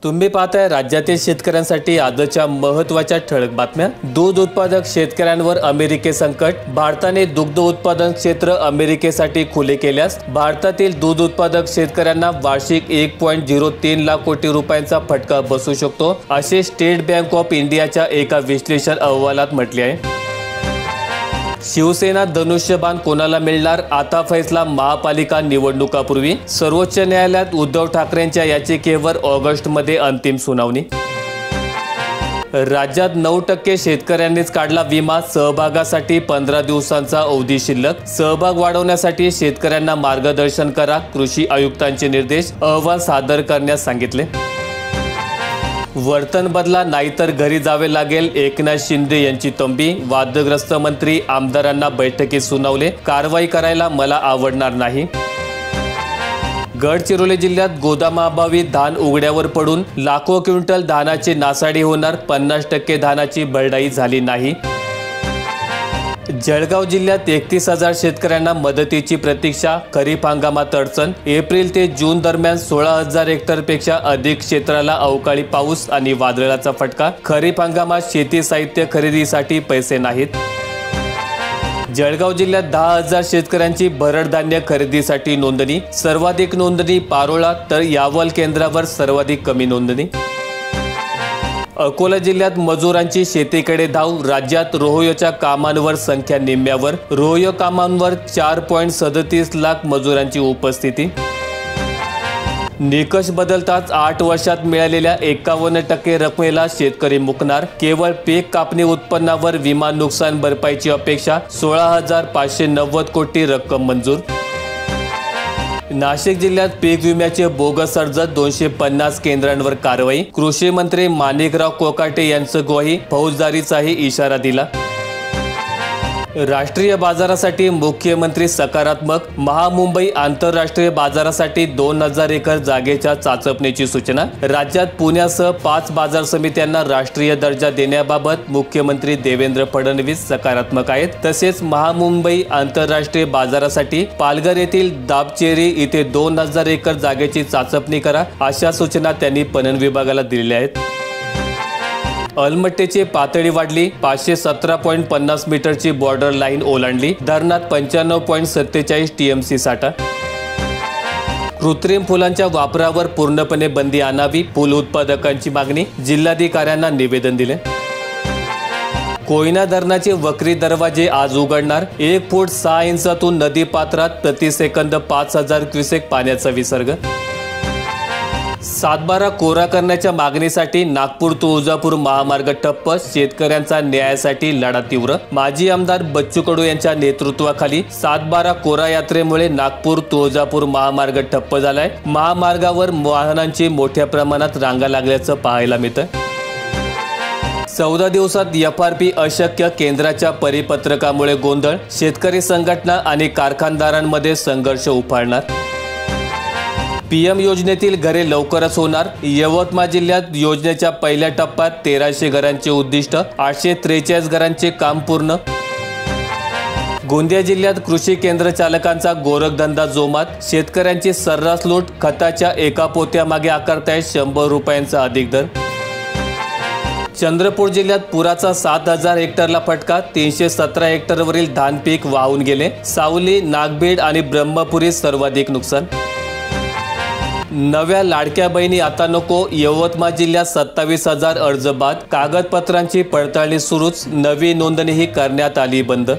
तुम्ही पाहताय राज्यातील शेतकऱ्यांसाठी आजच्या महत्त्वाच्या ठळक बातम्या। दूध उत्पादक शेतकऱ्यांवर अमेरिके संकट। भारताने दुग्ध उत्पादन क्षेत्र अमेरिकेसाठी खुले केल्यास भारतातील दूध उत्पादक शेतकऱ्यांना वार्षिक 1.03 लाख कोटी रुपयांचा फटका बसू शकतो, असे स्टेट बँक ऑफ इंडियाच्या एका विश्लेषण अहवालात म्हटले आहे। शिवसेना धनुष्यबाण कोणाला मिळणार, आता फैसला महापालिका निवडणुकापूर्वी। सर्वोच्च न्यायालयात उद्धव ठाकरेंच्या याचिकेवर ऑगस्टमध्ये अंतिम सुनावणी। राज्यात 9% शेतकऱ्यांनीच काढला विमा, सहभागासाठी 15 दिवसांचा अवधी शिल्लक। सहभाग वाढवण्यासाठी शेतकऱ्यांना मार्गदर्शन करा, कृषी आयुक्तांचे निर्देश। अहवाल सादर करण्यास सांगितले। वर्तन बदला नाहीतर घरी जावे लागेल, एकनाथ शिंदे यांची तंबी। वादग्रस्त मंत्री आमदारांना बैठकीत सुनावले, कारवाई करायला मला आवडणार नाही। गडचिरोली जिल्ह्यात गोदामाअभावी धान उघड्यावर पडून लाखो क्विंटल धानाची नासाडी होणार, 50% धानाची भरडाई झाली नाही। जळगाव जिल्ह्यात 31,000 शेतकऱ्यांना मदतीची प्रतीक्षा, खरीप हंगामात अडचण। एप्रिल ते जून दरम्यान 16,000 हेक्टरपेक्षा अधिक क्षेत्राला अवकाळी पाऊस आणि वादळाचा फटका। खरीप हंगामात शेती साहित्य खरेदीसाठी पैसे नाहीत। जळगाव जिल्ह्यात 10,000 शेतकऱ्यांची भरड धान्य खरेदीसाठी नोंदणी, सर्वाधिक नोंदणी पारोळा तर यावल केंद्रावर सर्वाधिक कमी नोंदणी। अकोला जिल्ह्यात मजुरांची शेतीकडे धाव, राज्यात रोहयोच्या कामांवर संख्या निम्म्यावर। रोहयो कामांवर 4.37 लाख मजुरांची उपस्थिती। निकष बदलताच 8 वर्षात मिळालेल्या 51% रकमेला शेतकरी मुकणार, केवळ पीक कापणी उत्पन्नावर विमा नुकसान भरपाईची अपेक्षा। 16,590 कोटी रक्कम मंजूर। नाशिक जिल्ह्यात पीक विम्याचे बोगस अर्ज, 250 केंद्रांवर कारवाई। कृषी मंत्री माणिकराव कोकाटे यांचं ग्वाही, फौजदारीचाही इशारा दिला। राष्ट्रीय बाजारासाठी मुख्यमंत्री सकारात्मक, महामुंबई आंतरराष्ट्रीय बाजारासाठी 2,000 एकर जागेच्या चाचपणीची सूचना। राज्यात पुण्यासह 5 बाजार समित्यांना राष्ट्रीय दर्जा देण्याबाबत मुख्यमंत्री देवेंद्र फडणवीस सकारात्मक आहेत। तसेच महामुंबई आंतरराष्ट्रीय बाजारासाठी पालघर येथील दाबचेरी इथे 2,000 एकर जागेची चाचपणी करा, अशा सूचना त्यांनी पणन विभागाला दिलेल्या आहेत। अलमट्टीची पातळी वाढली, 517.50 मीटरची बॉर्डर लाईन ओलांडली। धरणात 95.47 TMC साठा। कृत्रिम फुलांच्या वापरावर पूर्णपणे बंदी आणावी, फुल उत्पादकांची मागणी। जिल्हाधिकाऱ्यांना निवेदन दिले। कोयना धरणाचे वक्री दरवाजे आज उघडणार, 1 फूट 6 इंचातून नदी पात्रात प्रति सेकंद 5,000 क्युसेक पाण्याचा विसर्ग। 7/12 कोरा करण्याच्या मागणीसाठी नागपूर तुळजापूर महामार्ग ठप्प, शेतकऱ्यांचा न्यायासाठी लढा तीव्र। माजी आमदार बच्चू कडू यांच्या नेतृत्वाखाली 7/12 कोरा यात्रेमुळे नागपूर तुळजापूर महामार्ग ठप्प झालाय। महामार्गावर वाहनांची मोठ्या प्रमाणात रांगा लागल्याचं पाहायला मिळतं। 14 दिवसात FRP अशक्य, केंद्राच्या परिपत्रकामुळे गोंधळ। शेतकरी संघटना आणि कारखानदारांमध्ये संघर्ष उफाळणार। PM योजनेतील घरे लवकरच होणार। यवतमाळ जिल्ह्यात योजनेच्या पहिल्या टप्प्यात 1300 घरांचे उद्दिष्ट, 843 घरांचे काम पूर्ण। गोंदिया जिल्ह्यात कृषी केंद्र चालकांचा गोरखधंदा जोमात, शेतकऱ्यांची सर्रास लूट। खताच्या एका पोत्यामागे आकारतायत 100 रुपयांचा अधिक दर। चंद्रपूर जिल्ह्यात पुराचा 7,000 हेक्टरला फटका, 317 हेक्टरवरील धान पीक वाहून गेले। सावली, नागभीड आणि ब्रह्मपुरी सर्वाधिक नुकसान। नव्या लाडक्या बहिणी आता नको, यवतमाळ जिल्ह्यात 27,000 अर्ज बाद। कागदपत्रांची पडताळणी सुरूच, नवी नोंदणीही करण्यात आली बंद।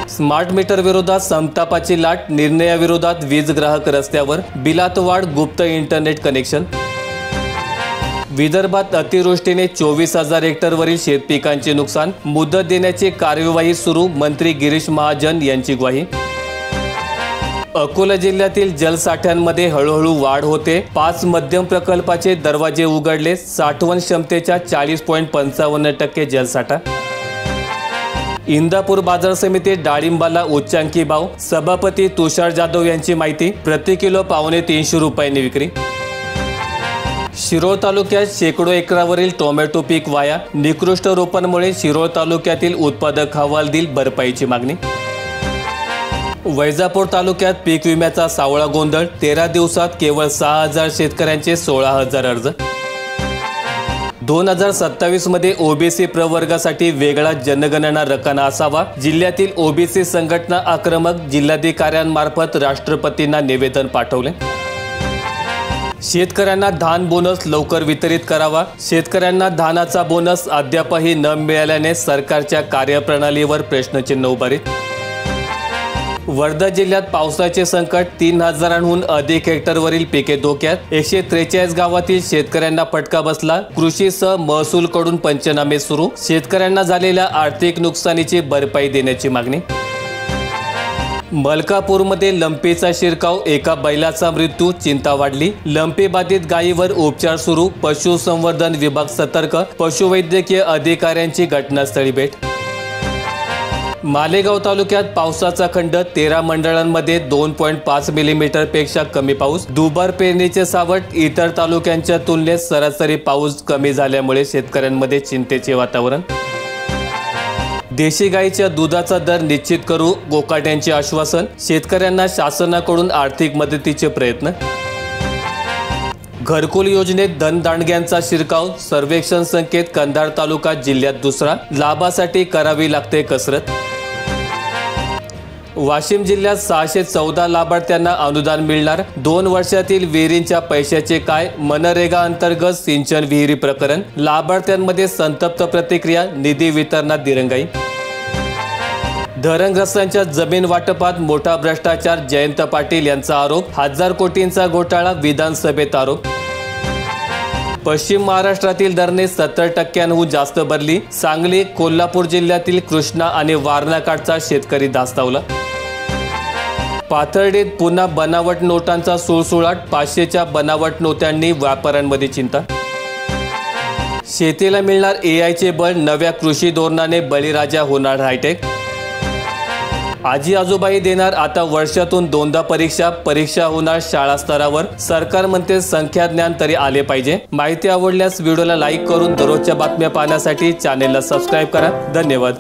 स्मार्ट मीटर विरोधात संतापाची लाट, निर्णयाविरोधात वीज ग्राहक रस्त्यावर। बिलात वाढ, गुप्त इंटरनेट कनेक्शन। विदर्भात अतिवृष्टीने 24,000 हेक्टरवरील शेतपिकांचे नुकसान, मुदत देण्याची कार्यवाही सुरू, मंत्री गिरीश महाजन यांची ग्वाही। अकोला जिल्ह्यातील जलसाठ्यांमध्ये हळूहळू वाढ होते, 5 मध्यम प्रकल्पाचे दरवाजे उघडले। साठवण क्षमतेच्या 40.55% जलसाठा। इंदापूर बाजार समितीत डाळिंबाला उच्चांकी भाव, सभापती तुषार जाधव यांची माहिती, प्रति किलो 250 रुपयांनी विक्री। शिरोळ तालुक्यात शेकडो एकरावरील टोमॅटो पीक वाया, निकृष्ट रोपांमुळे शिरोळ तालुक्यातील उत्पादक हवालदिल भरपाईची मागणी। वैजापूर तालुक्यात पीक विम्याचा सावळा गोंधळ, 13 दिवसात केवळ 6,000 शेतकऱ्यांचे 16,000 अर्ज। 2027 मध्ये ओबीसी प्रवर्गासाठी वेगळा जनगणना रकाना असावा, जिल्ह्यातील ओबीसी संघटना आक्रमक, जिल्हाधिकाऱ्यांमार्फत राष्ट्रपतींना निवेदन पाठवले। शेतकऱ्यांना धान बोनस लवकर वितरित करावा, शेतकऱ्यांना धानाचा बोनस अद्यापही न मिळाल्याने सरकारच्या कार्यप्रणालीवर प्रश्नचिन्ह उभारित। वर्धा जिल्ह्यात पावसाचे संकट, 3,000हून अधिक हेक्टरवरील पिके धोक्यात, 143 गावातील शेतकऱ्यांना फटका बसला, कृषीसह महसूलकडून पंचनामे सुरू, शेतकऱ्यांना झालेल्या आर्थिक नुकसानीची भरपाई देण्याची मागणी। मलकापूरमध्ये लंपीचा शिरकाव, एका बैलाचा मृत्यू, चिंता वाढली, लंपी बाधित गायीवर उपचार सुरू, पशुसंवर्धन विभाग सतर्क, पशुवैद्यकीय अधिकाऱ्यांची घटनास्थळी भेट। मालेगाव तालुक्यात पावसाचा खंड, 13 मंडळांमध्ये 2.5 मिलीमीटरपेक्षा कमी पाऊस, दुबार पेरणीचे सावट, इतर तालुक्यांच्या तुलनेत सरासरी पाऊस कमी झाल्यामुळे शेतकऱ्यांमध्ये चिंतेचे वातावरण। देशी गाईच्या दुधाचा दर निश्चित करू, गोकाट्यांचे आश्वासन, शेतकऱ्यांना शासनाकडून आर्थिक मदतीचे प्रयत्न। घरकुल योजनेत धनदांडग्यांचा शिरकाव, सर्वेक्षण संकेत, कंधार तालुका जिल्ह्यात दुसरा, लाभासाठी करावी लागते कसरत। वाशिम जिल्ह्यात 614 लाभार्थ्यांना अनुदान मिळणार, 2 वर्षातील विहिरींच्या पैशाचे काय, मनरेगा अंतर्गत सिंचन विहिरी प्रकरण, लाभार्थ्यांमध्ये संतप्त प्रतिक्रिया, निधी वितरणात दिरंगाई। धरणग्रस्तांच्या जमीन वाटपात मोठा भ्रष्टाचार, जयंत पाटील यांचा आरोप, 1000 कोटींचा घोटाळा, विधानसभेत आरोप। पश्चिम महाराष्ट्रातील धरणे 70% जास्त भरली, सांगली, कोल्हापूर जिल्ह्यातील कृष्णा आणि वारणाकाठचा शेतकरी धास्तावला। पाथर्डीत पुन्हा बनावट नोटांचा सुळसुळाट, 500च्या बनावट नोटांनी व्यापाऱ्यांमध्ये चिंता। शेतीला मिळणार एआयचे बळ, नव्या कृषी धोरणाने बळीराजा होणार हायटेक। आजी आजोबाई देणार आता वर्षातून 2दा परीक्षा होणार शाळा स्तरावर, सरकार म्हणते संख्या ज्ञान तरी आले पाहिजे। माहिती आवडल्यास व्हिडिओला लाईक करून दररोजच्या बातम्या पाहण्यासाठी चॅनेलला सबस्क्राईब करा। धन्यवाद।